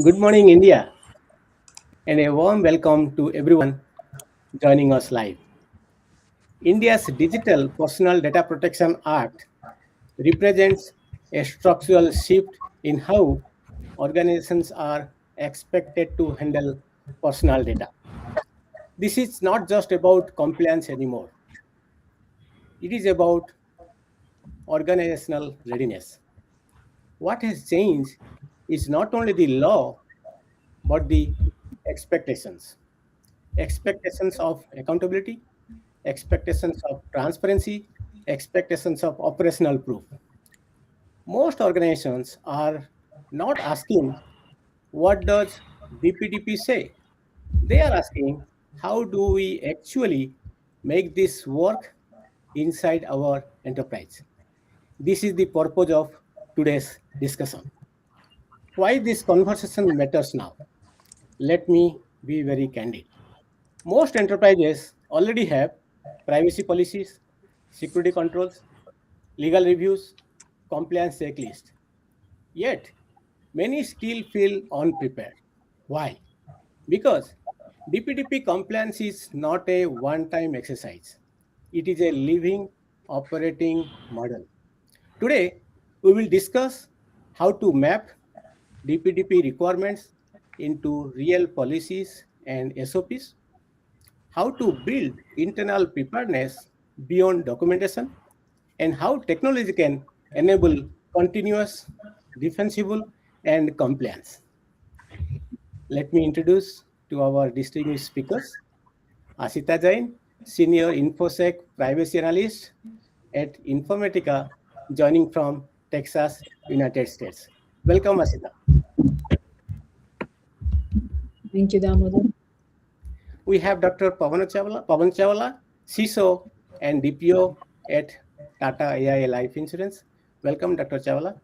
Good morning, India, and a warm welcome to everyone joining us live. India's Digital Personal Data Protection Act represents a structural shift in how organizations are expected to handle personal data. This is not just about compliance anymore, it is about organizational readiness. What has changed is not only the law, but the expectations. Expectations of accountability, expectations of transparency, expectations of operational proof. Most organizations are not asking, what does DPDP say? They are asking, how do we actually make this work inside our enterprise? This is the purpose of today's discussion. Why this conversation matters now? Let me be very candid. Most enterprises already have privacy policies, security controls, legal reviews, compliance checklist. Yet, many still feel unprepared. Why? Because DPDP compliance is not a one time exercise, it is a living, operating model. Today, we will discuss how to map DPDP requirements into real policies and SOPs, how to build internal preparedness beyond documentation, and how technology can enable continuous, defensible, and compliance. Let me introduce to our distinguished speakers, Aashita Jain, Senior InfoSec Privacy Analyst at Informatica, joining from Texas, United States. Welcome, Aashita. Thank you, Damodar. We have Dr. Pawan Chawla, CISO and DPO at Tata AI Life Insurance. Welcome, Dr. Chawla.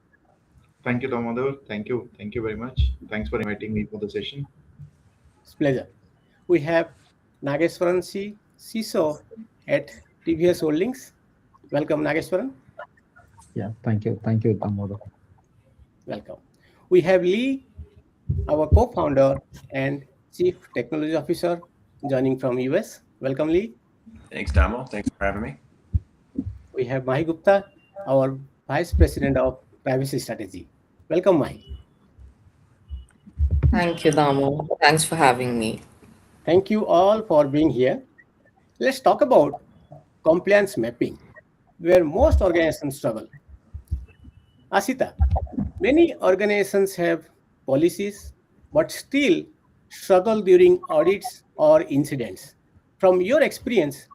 Thank you, Damodar. Thank you. Thank you very much. Thanks for inviting me for the session. It's a pleasure. We have Nageshwaran CISO at TVS Holdings. Welcome, Nageshwaran. Yeah, thank you. Thank you, Damodar. Welcome. We have Lee, our co-founder and Chief Technology Officer, joining from US. Welcome, Lee. Thanks, Damo. Thanks for having me. We have Mahi Gupta, our Vice President of Privacy Strategy. Welcome, Mahi. Thank you, Damo. Thanks for having me. Thank you all for being here. Let's talk about compliance mapping, where most organizations struggle. Aashita, many organizations have policies but still struggle during audits or incidents. From your experience,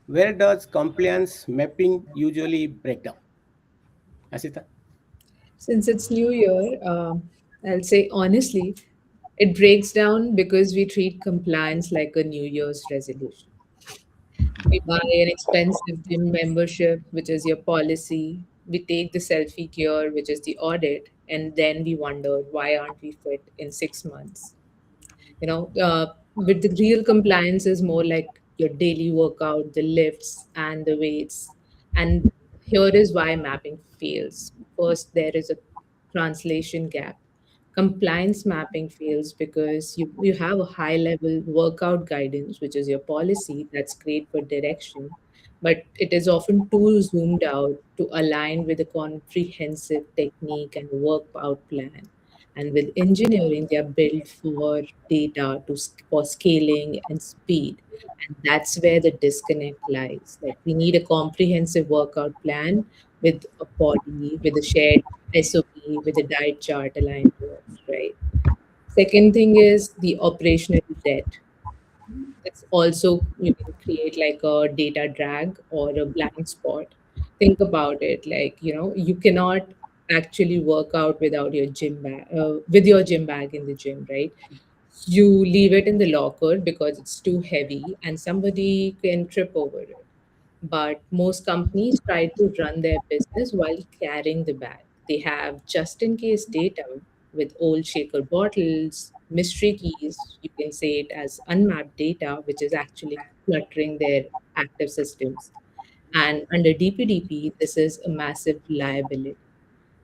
where does compliance mapping usually break down? Aashita? Since it's New Year, I'll say honestly, it breaks down because we treat compliance like a New Year's resolution. We buy an expensive gym membership, which is your policy. We take the selfie gear, which is the audit, and then we wonder why aren't we fit in 6 months? But the real compliance is more like your daily workout, the lifts and the weights. And here is why mapping fails. First, there is a translation gap. Compliance mapping fails because you have a high level workout guidance, which is your policy, that's great for direction, but it is often too zoomed out to align with a comprehensive technique and workout plan. And with engineering, they are built for data for scaling and speed. And that's where the disconnect lies. Like we need a comprehensive workout plan with a body, with a shared SOP, with a diet chart aligned to it, right? Second thing is the operational debt. It's also you can create like a data drag or a blind spot. Think about it, like you cannot actually work out without your gym bag, with your gym bag in the gym, right? You leave it in the locker because it's too heavy and somebody can trip over it. But most companies try to run their business while carrying the bag. They have just in case data with old shaker bottles, mystery keys, you can say it as unmapped data, which is actually cluttering their active systems. And under DPDP, this is a massive liability.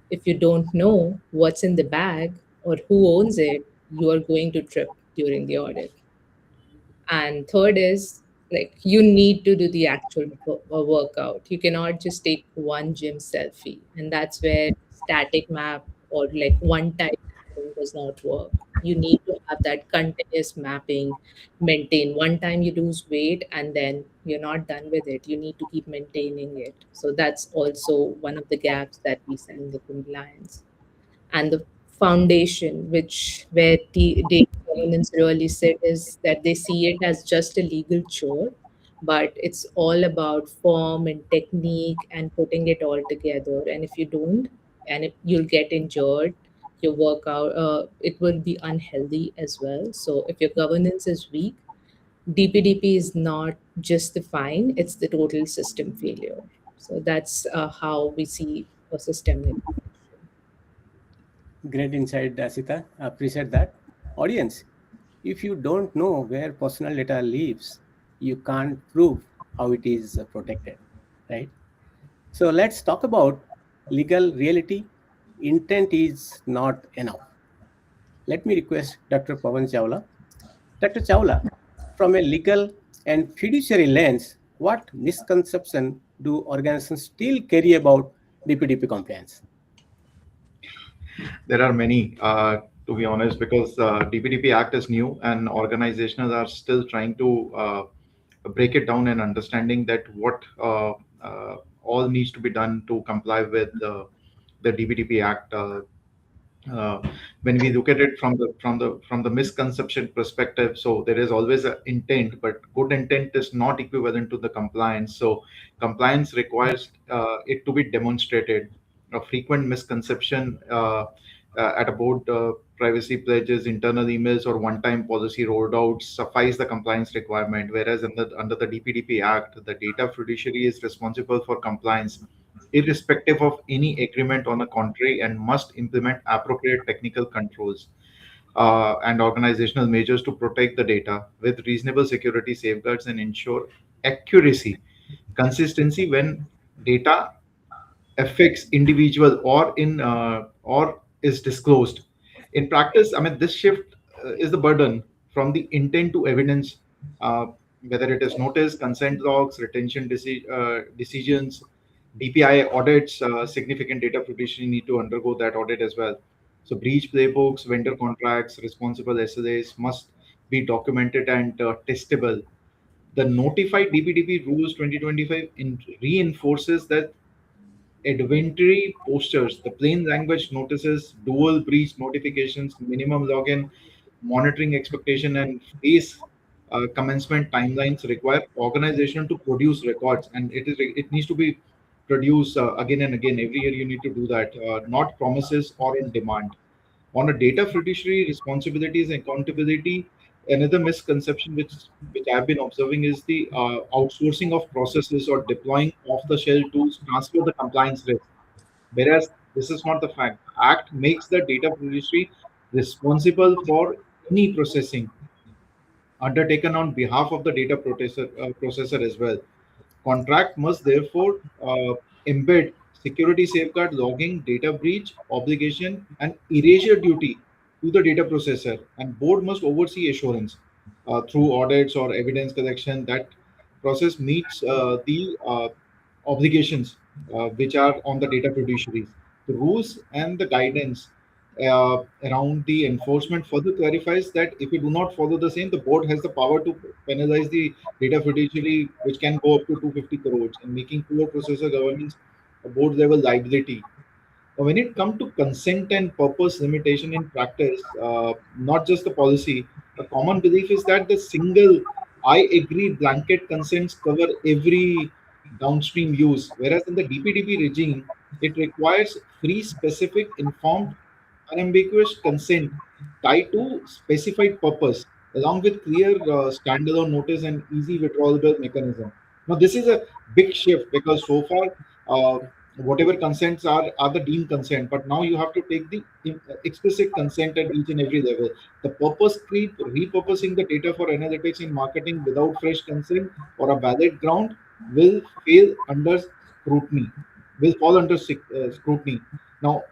If you don't know what's in the bag or who owns it, you are going to trip during the audit. And third is like you need to do the actual workout. You cannot just take one gym selfie. And that's where static map or like one time mapping does not work. You need to have that continuous mapping, maintain. One time you lose weight and then you're not done with it. You need to keep maintaining it. So that's also one of the gaps that we see in the compliance. And the foundation which where the data governance really sit is that they see it as just a legal chore, but it's all about form and technique and putting it all together. And if you don't, and if you'll get injured, your workout it will be unhealthy as well. So if your governance is weak, DPDP is not just the fine, it's the total system failure. So that's how we see a systemic. Great insight, Aashita. Appreciate that. Audience, if you don't know where personal data lives, you can't prove how it is protected, right? So let's talk about legal reality. Intent is not enough. Let me request Dr. Pawan Chawla. Dr. Chawla, from a legal and fiduciary lens, what misconception do organizations still carry about DPDP compliance? There are many, to be honest, because DPDP Act is new and organizations are still trying to break it down and understanding that what all needs to be done to comply with the DPDP Act. Uh, when we look at it from the misconception perspective, so there is always an intent, but good intent is not equivalent to the compliance. So compliance requires it to be demonstrated. A frequent misconception at a board privacy pledges, internal emails, or one-time policy rolled out suffice the compliance requirement. Whereas under the DPDP Act, the data fiduciary is responsible for compliance irrespective of any agreement on the contrary and must implement appropriate technical controls and organizational measures to protect the data with reasonable security safeguards and ensure accuracy, consistency when data affects individual or is disclosed. In practice, I mean, this shift is the burden from the intent to evidence, uh, whether it is notice, consent logs, decisions, DPI audits. Significant data fiduciary need to undergo that audit as well. So breach playbooks, vendor contracts, responsible SLAs must be documented and testable. The notified DPDP rules 2025 reinforces that inventory posters, the plain language notices, dual breach notifications, minimum login, monitoring expectation, and phase commencement timelines require organization to produce records, and it needs to be produced again and again. Every year you need to do that, not promises or on demand. On a data fiduciary responsibilities and accountability, another misconception which I've been observing is the outsourcing of processes or deploying off-the-shelf tools transfer the compliance risk. Whereas this is not the fact. Act makes the data fiduciary responsible for any processing undertaken on behalf of the data processor as well. Contract must therefore embed security safeguard, logging, data breach, obligation, and erasure duty to the data processor. And board must oversee assurance through audits or evidence collection that process meets the obligations which are on the data fiduciaries. The rules and the guidance around the enforcement further clarifies that if you do not follow the same, the board has the power to penalize the data fiduciary, which can go up to 250 crores, and making poor processor governance a board level liability. Now, when it comes to consent and purpose limitation in practice, not just the policy, a common belief is that the single I agree blanket consents cover every downstream use, whereas in the DPDP regime, it requires free, specific, informed, unambiguous consent tied to specified purpose, along with clear standalone notice and easy withdrawable mechanism. Now, this is a big shift because so far, whatever consents are the deemed consent, but now you have to take the explicit consent at each and every level. The purpose creep repurposing the data for analytics in marketing without fresh consent or a valid ground will fail under scrutiny, will fall under scrutiny. Now,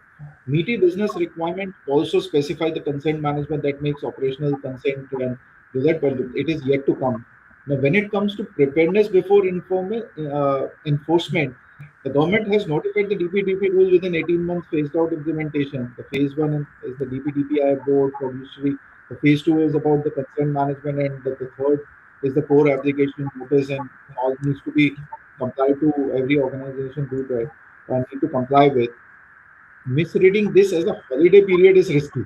meaty business requirement also specify the consent management that makes operational consent and do that, but it is yet to come. Now, when it comes to preparedness before enforcement, the government has notified the DPDP rule within 18 months phased out implementation. The phase one is the DPDPI board for usury. The phase two is about the concern management, and the third is the core application notice, and all needs to be complied to every organization do that need to comply with. Misreading this as a holiday period is risky.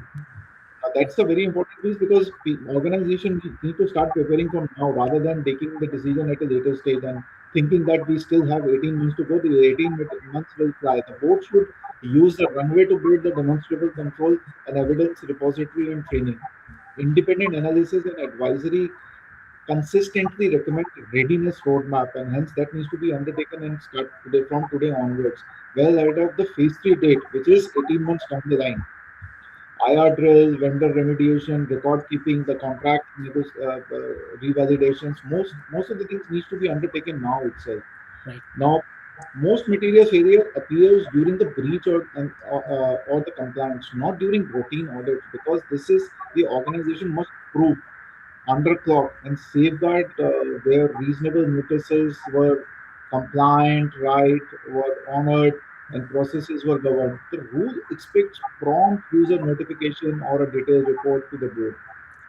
That's a very important piece because organization need to start preparing from now rather than taking the decision at a later stage and thinking that we still have 18 months to go. The 18 months will fly. The board should use the runway to build the demonstrable control and evidence repository and training. Independent analysis and advisory consistently recommend readiness roadmap, and hence that needs to be undertaken and start today from today onwards, well ahead of the phase three date, which is 18 months down the line. IR drill, vendor remediation, record keeping, the contract revalidations. Most of the things needs to be undertaken now itself. Right. Now, most material failure appears during the breach or the compliance, not during routine audits, because this is the organization must prove underclock and safeguard where reasonable notices were compliant, right, were honored, and processes were governed. The rule expects prompt user notification or a detailed report to the board,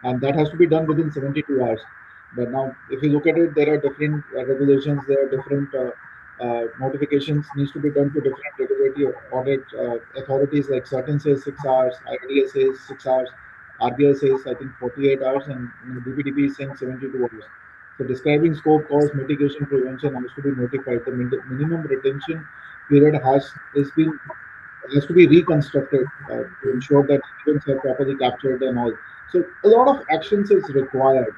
and that has to be done within 72 hours. But now, if you look at it, there are different regulations, there are different notifications needs to be done to different regulatory audit authorities. Like certain says 6 hours, IDA says 6 hours, RBI says I think 48 hours, and DPDP is saying 72 hours. So describing scope, cause, mitigation, prevention has to be notified. The minimum retention period has to be reconstructed to ensure that events are properly captured and all. So a lot of actions is required.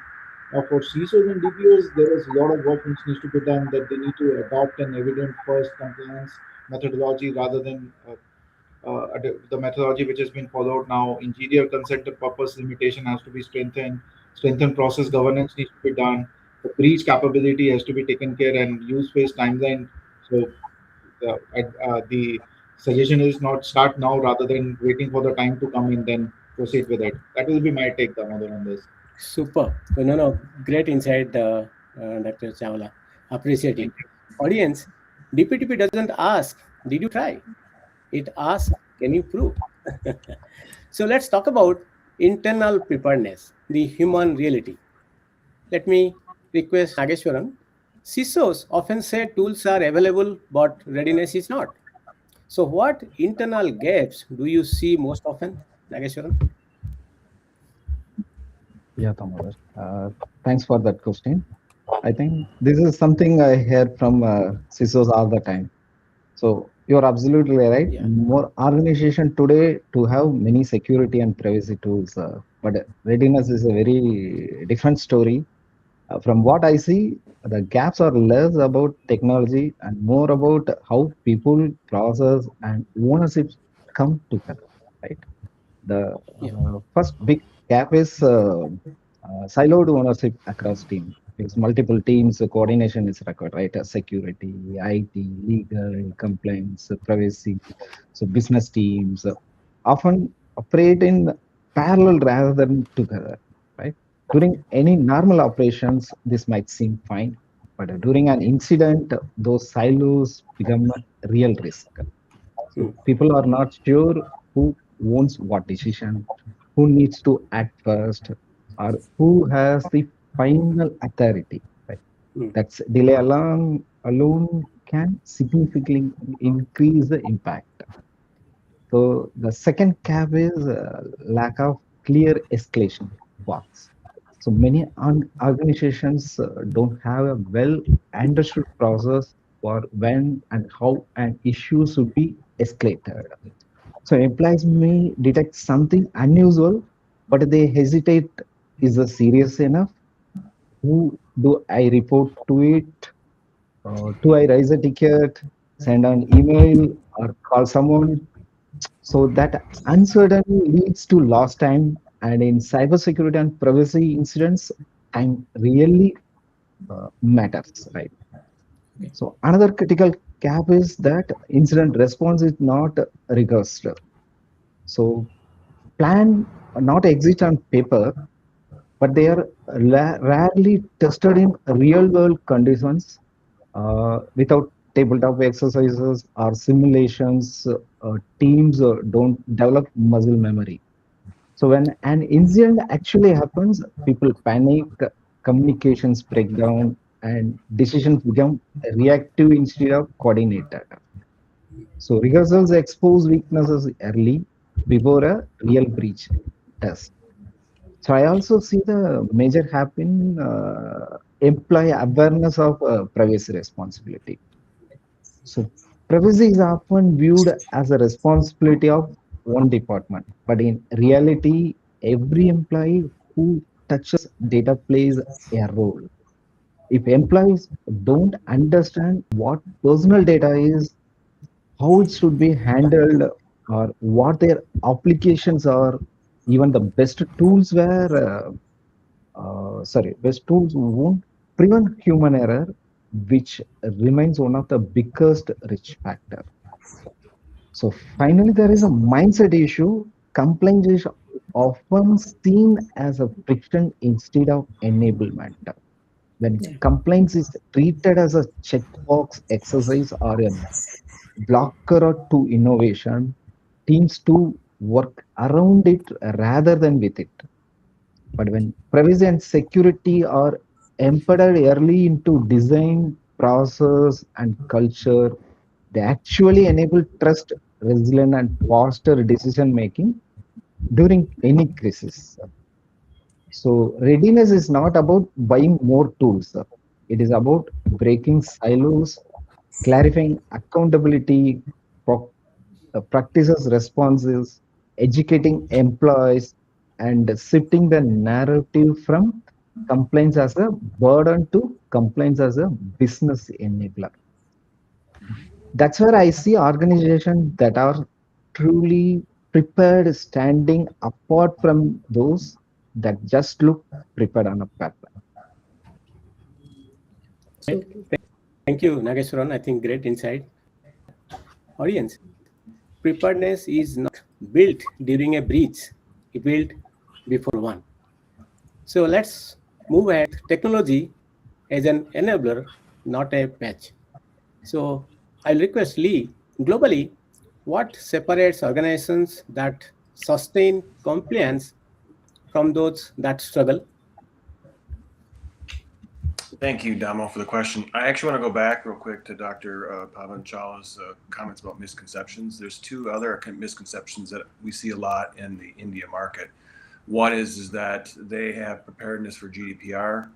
For CISOs and DPOs, there is a lot of work which needs to be done, that they need to adopt an evident first compliance methodology rather than the methodology which has been followed now. Engineer consent and purpose limitation has to be strengthened. Strengthened process governance needs to be done. The breach capability has to be taken care, and use phase timeline. So the suggestion is not start now rather than waiting for the time to come in, then proceed with it. That will be my take, Damodar, on this. Super. No, great insight, Dr. Chawla. Appreciate it. Audience, DPTP doesn't ask, did you try? It asks, can you prove? So let's talk about internal preparedness, the human reality. Let me request Nageshwaran. CISOs often say tools are available, but readiness is not. So what internal gaps do you see most often, Nageshwaran? Yeah, Damodar. Thanks for that question. I think this is something I hear from CISOs all the time. So you're absolutely right. Yeah. More organization today to have many security and privacy tools, but readiness is a very different story. From what I see, the gaps are less about technology and more about how people, process, and ownership come together. Right. The Yeah. first big gap is siloed ownership across teams. Because multiple teams, coordination is required, right? Security, IT, legal, compliance, privacy. So business teams often operate in parallel rather than together, right? During any normal operations, this might seem fine, but during an incident, those silos become a real risk. So people are not sure who owns what decision, who needs to act first, or who has the final authority. Right? Mm. That's delay alone can significantly increase the impact. So the second gap is lack of clear escalation paths. So many organizations don't have a well understood process for when and how an issue should be escalated. So employees may detect something unusual, but they hesitate. Is it serious enough? Who do I report to it? Do I raise a ticket? send an email, or call someone. So that uncertainty leads to lost time. And in cybersecurity and privacy incidents, time really matters, right? So another critical gap is that incident response is not rehearsed. So plan not exist on paper, but they are rarely tested in real world conditions without tabletop exercises or simulations. Teams don't develop muscle memory. So when an incident actually happens, people panic, communications break down, and decisions become reactive instead of coordinated. So rehearsals expose weaknesses early before a real breach does. So I also see the major happen employee awareness of privacy responsibility. So privacy is often viewed as a responsibility of one department, but in reality, every employee who touches data plays a role. If employees don't understand what personal data is, how it should be handled, or what their applications are, even the best tools won't prevent human error, which remains one of the biggest risk factor. So finally, there is a mindset issue. Complaint is often seen as a friction instead of enablement. When Yeah. complaints is treated as a checkbox exercise or a blocker to innovation, teams to work around it rather than with it. But when privacy and security are embedded early into design, process, and culture, they actually enable trust, resilience, and faster decision making during any crisis. So readiness is not about buying more tools. It is about breaking silos, clarifying accountability, pro- practices responses, educating employees, and shifting the narrative from complaints as a burden to complaints as a business enabler. That's where I see organizations that are truly prepared standing apart from those that just look prepared on a paper. So Right. Thank you, Nageshwaran. I think great insight. Audience, preparedness is not built during a breach, it built before one. So let's move ahead. Technology as an enabler, not a patch. So I'll request Lee, globally, what separates organizations that sustain compliance from those that struggle? Thank you, Damo, for the question. I actually want to go back real quick to Dr. Pawan Chawla's comments about misconceptions. There's two other misconceptions that we see a lot in the India market. One is that they have preparedness for GDPR.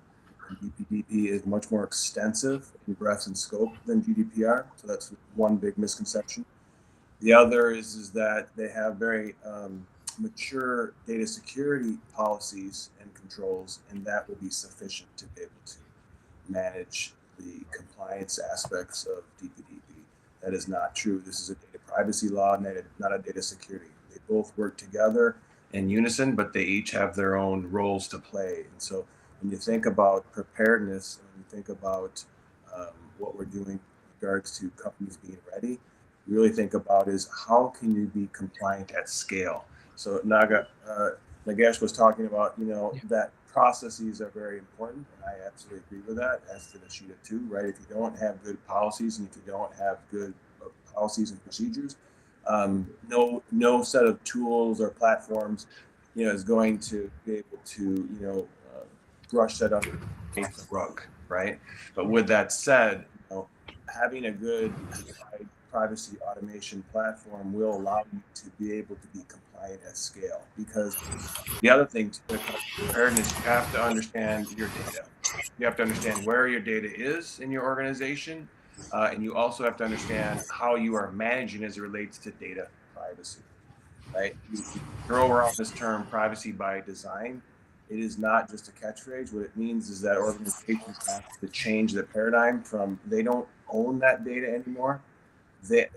DPDP is much more extensive in breadth and scope than GDPR, so that's one big misconception. The other is that they have very mature data security policies and controls, and that will be sufficient to be able to manage the compliance aspects of DPDP. That is not true. This is a data privacy law, not a data security. They both work together in unison, but they each have their own roles to play. And so when you think about preparedness, and when you think about what we're doing in regards to companies being ready, you really think about is how can you be compliant at scale? So Nagesh was talking about, that processes are very important, and I absolutely agree with that, as did Aashita too, right? If you don't have good policies and if you don't have good policies and procedures, no set of tools or platforms, is going to be able to, brush that underneath the rug, right? But with that said, having a good privacy automation platform will allow you to be able to be compliant at scale. Because the other thing to preparedness, you have to understand your data. You have to understand where your data is in your organization, and you also have to understand how you are managing as it relates to data privacy. Right? You throw around this term privacy by design. It is not just a catchphrase. What it means is that organizations have to change the paradigm from they don't own that data anymore the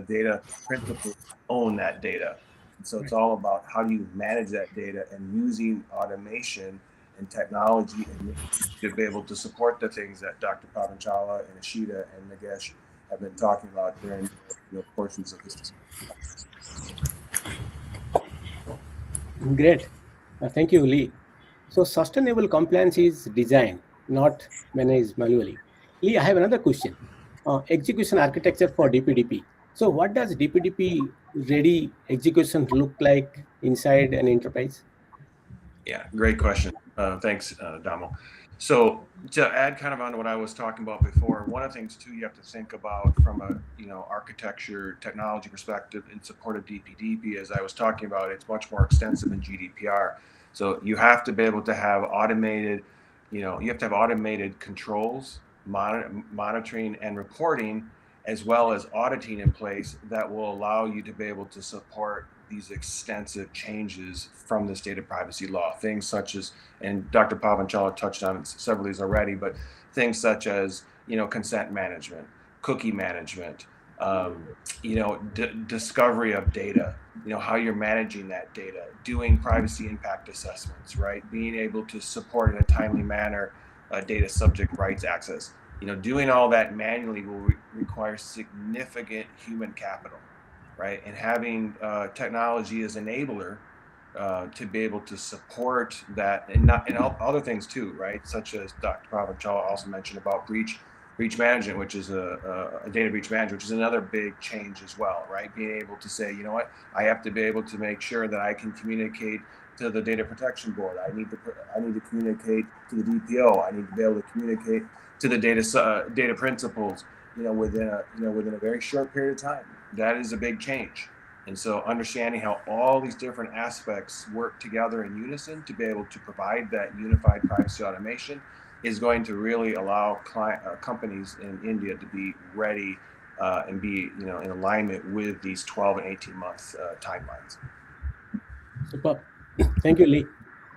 data principals own that data. And so it's Right. all about how do you manage that data and using automation and technology and to be able to support the things that Dr. Pavan Chawla and Aashita and Nagesh have been talking about during portions of this discussion. Great. Thank you, Lee. So, sustainable compliance is designed, not managed manually. Lee, I have another question. Execution architecture for DPDP. So, what does DPDP ready execution look like inside an enterprise? Yeah, great question. Thanks, Damo. So to add kind of on what I was talking about before, one of the things too you have to think about from a architecture technology perspective in support of DPDP, as I was talking about, it's much more extensive than GDPR. So you have to be able to have automated, you have to have automated controls, monitoring and reporting, as well as auditing in place that will allow you to be able to support these extensive changes from this data privacy law. Things such as, and Dr. Pavanchal touched on several of these already, but things such as, consent management, cookie management, discovery of data, how you're managing that data, doing privacy impact assessments, right? Being able to support in a timely manner data subject rights access. Doing all that manually will require significant human capital, right? And having technology as enabler to be able to support that, and other things too, right? Such as Dr. Pavanchal also mentioned about breach management, which is a data breach management, which is another big change as well, right? Being able to say, you know what, I have to be able to make sure that I can communicate to the data protection board. I need to communicate to the DPO. I need to be able to communicate to the data principals, within a very short period of time. That is a big change. And so understanding how all these different aspects work together in unison to be able to provide that unified privacy automation is going to really allow companies in India to be ready and be in alignment with these 12 and 18-month timelines. Superb. Thank you, Lee.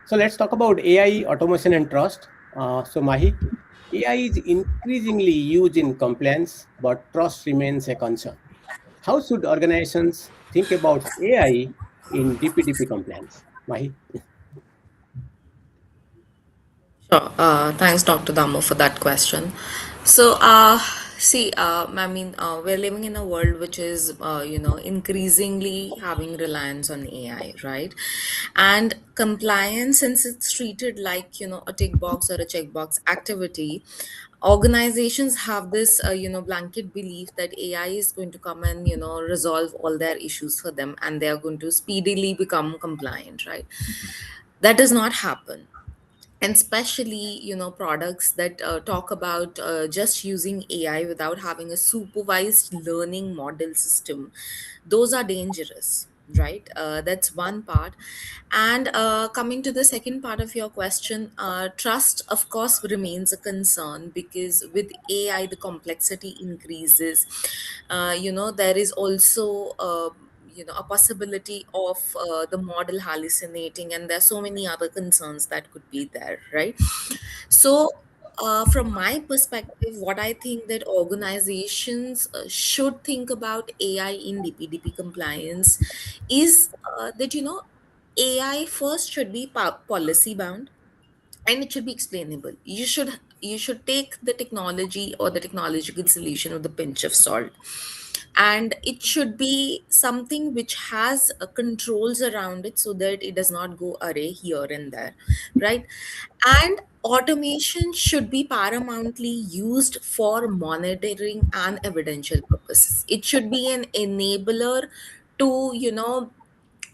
So let's talk about AI, automation, and trust. So Mahi, AI is increasingly used in compliance, but trust remains a concern. How should organizations think about AI in DPDP compliance? Mahi? Sure. Thanks, Dr. Damo, for that question. So, see, I mean, we're living in a world which is, increasingly having reliance on AI, right? And compliance, since it's treated like, a tick box or a checkbox activity, organizations have this, blanket belief that AI is going to come and, resolve all their issues for them and they are going to speedily become compliant, right? That does not happen, and especially products that talk about just using AI without having a supervised learning model system, those are dangerous, right? That's one part. And coming to the second part of your question, trust of course remains a concern because with AI the complexity increases. There is also a possibility of the model hallucinating, and there are so many other concerns that could be there, right? So from my perspective, what I think that organizations should think about AI in DPDP compliance is that AI first should be policy bound, and it should be explainable. You should take the technology or the technological solution with a pinch of salt, and it should be something which has controls around it so that it does not go array here and there, right? And automation should be paramountly used for monitoring and evidential purposes. It should be an enabler to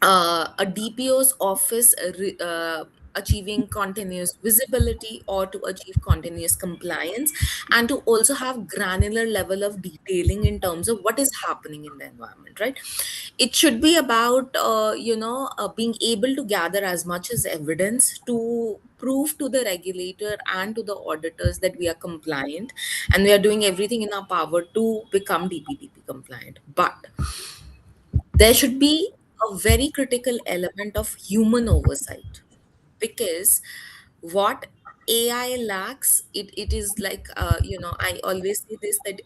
a DPO's office achieving continuous visibility or to achieve continuous compliance, and to also have granular level of detailing in terms of what is happening in the environment, right? It should be about being able to gather as much as evidence to prove to the regulator and to the auditors that we are compliant and we are doing everything in our power to become DPDP compliant. But there should be a very critical element of human oversight, because what AI lacks, it is like I always say this, that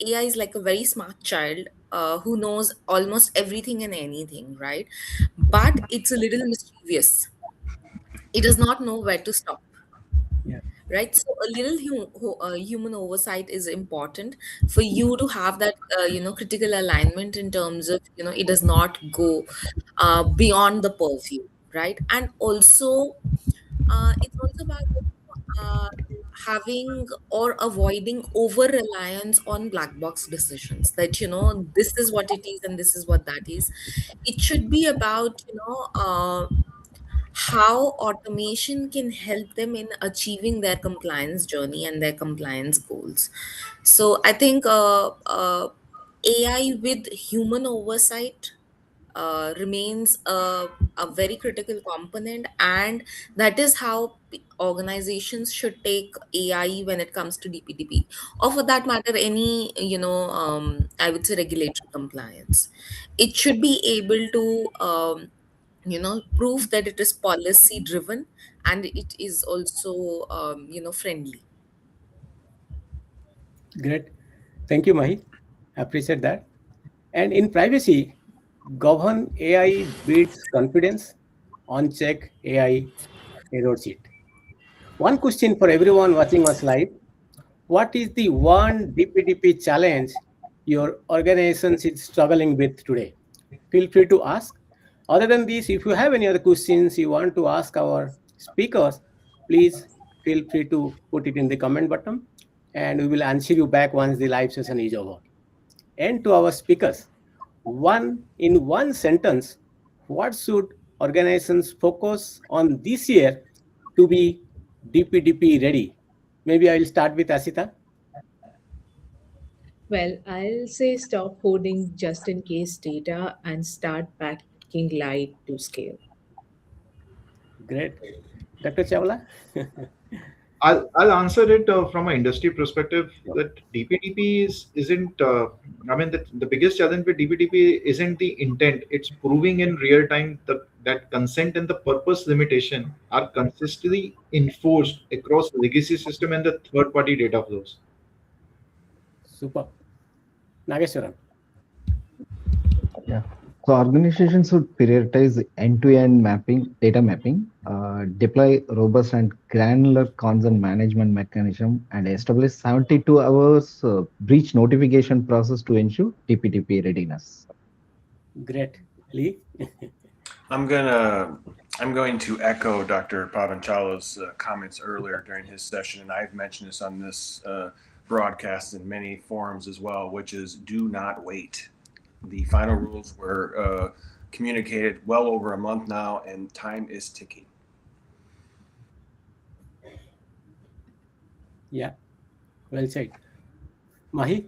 AI is like a very smart child who knows almost everything and anything, right? But it's a little mischievous. It does not know where to stop, Yeah. right? So a little human oversight is important for you to have that critical alignment in terms of it does not go beyond the purview, right? And also it's also about uh, having or avoiding over reliance on black box decisions, that this is what it is and this is what that is. It should be about how automation can help them in achieving their compliance journey and their compliance goals. So I think AI with human oversight remains a very critical component, and that is how organizations should take AI when it comes to DPDP, or for that matter, any I would say regulatory compliance. It should be able to prove that it is policy driven, and it is also friendly. Great. Thank you, Mahi. Appreciate that. And in privacy, govern AI builds confidence. On-check AI erodes it. One question for everyone watching us live: what is the one DPDP challenge your organization is struggling with today? Feel free to ask. Other than this, if you have any other questions you want to ask our speakers, please feel free to put it in the comment button and we will answer you back once the live session is over. And to our speakers, one sentence, what should organizations focus on this year to be DPDP ready? Maybe I will start with Aashita. Well, I'll say stop hoarding just in case data and start packing light to scale. Great. Dr. Chawla? I'll answer it from an industry perspective. That DPDP isn't. I mean, the biggest challenge with DPDP isn't the intent. It's proving in real time that consent and the purpose limitation are consistently enforced across legacy system and the third party data flows. Super. Nageshwaran. Yeah. So organizations should prioritize end-to-end mapping, data mapping, deploy robust and granular consent management mechanism, and establish 72 hours breach notification process to ensure DPDP readiness. Great. Lee? I'm going to echo Dr. Pavanchala's comments earlier during his session, and I've mentioned this on this broadcast in many forums as well, which is do not wait. The final rules were communicated well over a month now, and time is ticking. Yeah. Well said. Mahi?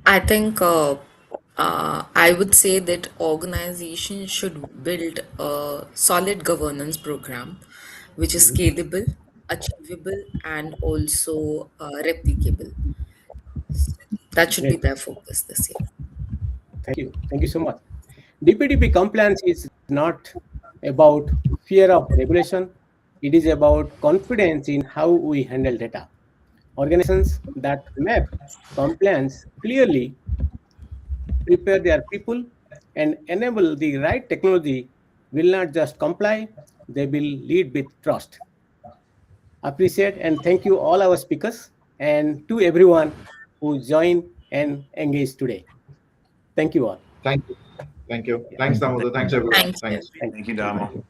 I think I would say that organizations should build a solid governance program which is scalable, achievable, and also replicable. That should be Great. their focus this year. Thank you. Thank you so much. DPDP compliance is not about fear of regulation. It is about confidence in how we handle data. Organizations that map compliance clearly, prepare their people, and enable the right technology will not just comply, they will lead with trust. Appreciate and thank you all our speakers and to everyone who joined and engaged today. Thank you all. Thank you. Thank you. Yeah. Thanks, Damodar. Thanks, everyone. Thank you. Thanks. Thank Thank you, you. Damo.